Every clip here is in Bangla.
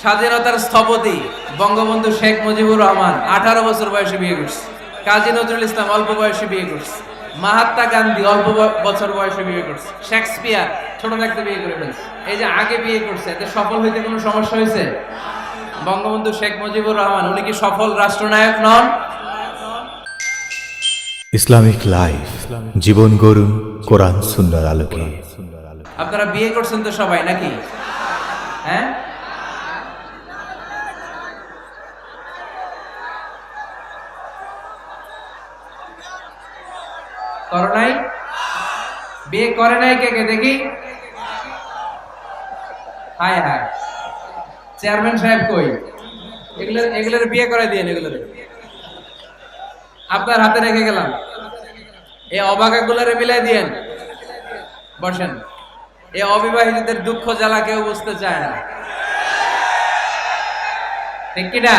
স্বাধীনতার স্থপতি বঙ্গবন্ধু শেখ মুজিবুর রহমান 18 বছর বয়সে বিয়ে করছে। কাজী নজরুল ইসলাম অল্প বয়সে বিয়ে করছে। মহাত্মা গান্ধী অল্প বছর বয়সে বিয়ে করছে। শেক্সপিয়ার ছোট থাকতে বিয়ে করে ফেলছে। এই যে আগে বিয়ে করছে, এতে সফল হইতে কোনো সমস্যা হয়েছে? বঙ্গবন্ধু শেখ মুজিবুর রহমান উনি কি সফল রাষ্ট্রনায়ক নন? ইসলামিক লাইফ জীবন গড়ুন কোরআন সুন্নাহর আলোকে। আপনারা বিয়ে করছেন তো সবাই নাকি? হ্যাঁ, করো নাই? বিয়ে করে নাই কে কে দেখি? হায় হায়, চেয়ারম্যান সাহেব কই? এগুলোর বিয়ে করে দিয়ে এগুলোর আপনার হাতে রেখে গেলাম। এই অবাকাগুলোরে মিলাই দিয়েন। বসেন। এই অবিবাহিতদের দুঃখ জ্বালা কেউ বুঝতে চায় না, ঠিক কিনা?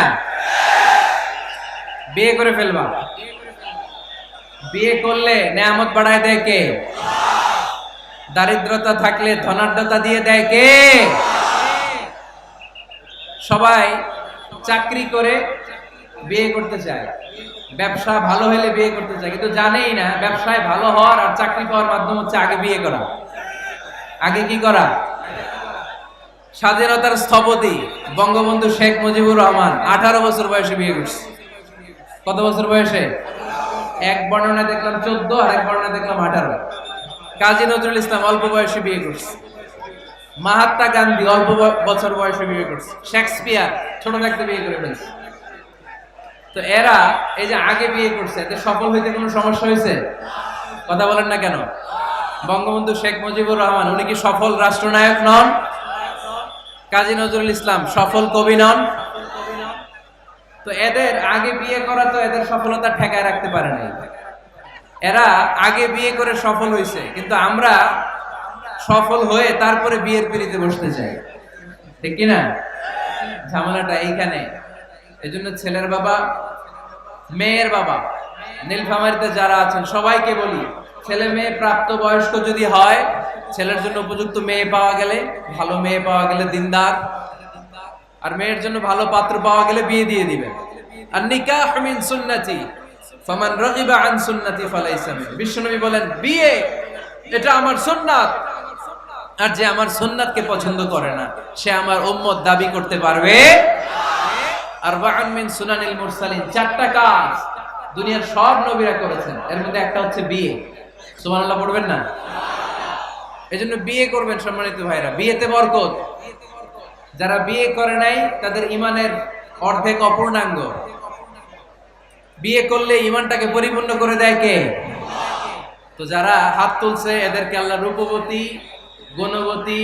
বিয়ে করে ফেলবা। বিয়ে করলে নেয়ামত বাড়ায় দেয় কে? দারিদ্রতা থাকলে ধনাঢ্যতা দিয়ে দেয় কে? সবাই চাকরি করে বিয়ে করতে চায়, ব্যবসা ভালো হলে বিয়ে করতে চায়, কিন্তু জানেই না ব্যবসায় ভালো হওয়ার আর চাকরি পাওয়ার মাধ্যম হচ্ছে আগে বিয়ে করা। আগে কি করা? স্বাধীনতার স্থপতি বঙ্গবন্ধু শেখ মুজিবুর রহমান 18 বছর বয়সে বিয়ে করছে। কত বছর বয়সে? এক বর্ণনা দেখলাম 14, আর এক বর্ণনা দেখলাম 18। কাজী নজরুল ইসলাম অল্প বয়সে বিয়ে করছে। মহাত্মা গান্ধী অল্প বছর বয়সে বিয়ে করছে। শেক্সপিয়ার ছোট থাকতে বিয়ে করে ফেলছে। তো এরা এই যে আগে বিয়ে করছে, এতে সফল হইতে কোনো সমস্যা হয়েছে? কথা বলেন না কেন? বঙ্গবন্ধু শেখ মুজিবুর রহমান উনি কি সফল রাষ্ট্রনায়ক নন? কাজী নজরুল ইসলাম সফল কবি নন? তো এদের আগে বিয়ে করা তো এদের সফলতা ঠেকায় রাখতে পারে নাই। এরা আগে বিয়ে করে সফল হয়েছে, কিন্তু আমরা সফল হয়ে তারপরে বিয়ের পিড়িতে বসতে চাই, ঠিক কিনা? ঝামেলাটা এইখানে। এই জন্য ছেলের বাবা, মেয়ের বাবা, নীলফামারীতে যারা আছেন সবাইকে বলি, ছেলে মেয়ে প্রাপ্ত বয়স্ক যদি হয়, ছেলের জন্য উপযুক্ত মেয়ে পাওয়া গেলে, ভালো মেয়ে পাওয়া গেলে দিনদার, আর মেয়ের জন্য ভালো পাত্র পাওয়া গেলে বিয়ে দিয়ে দিবেন। আর নিকাহ মিন সুন্নতি ফামান রাগিবা আন সুন্নতি ফালাইসা মিন। বিশ্বনবী বলেন, বিয়ে এটা আমার সুন্নাত, আর যে আমার সুন্নাতকে পছন্দ করে না সে আমার উম্মত দাবি করতে পারবে। আরবাউন মিন সুনানিল মুরসালিন, 4টা কাজ দুনিয়ার সব নবীরা করেছেন, এর মধ্যে একটা হচ্ছে বিয়ে। সুবহানাল্লাহ পড়বেন না? এজন্য বিয়ে করবেন সম্মানিত ভাইরা, বিয়েতে বরকত। যারা বিয়ে করে নাই তাদের ঈমানের অর্ধেক অপূর্ণাঙ্গ। বিয়ে করলে ঈমানটাকে পরিপূর্ণ করে দেয় কে? তো যারা হাত তুলছে এদেরকে আল্লাহ রূপবতী, গুণবতী,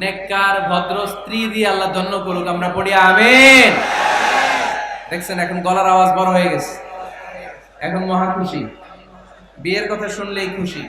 নেককার, ভদ্র স্ত্রী দিয়ে আল্লাহ ধন্য করুক। আমরা পড়ি আমিন। দেখছেন এখন গলার আওয়াজ বড় হয়ে গেছে, এখন মহা খুশি, বিয়ের কথা শুনলেই খুশি।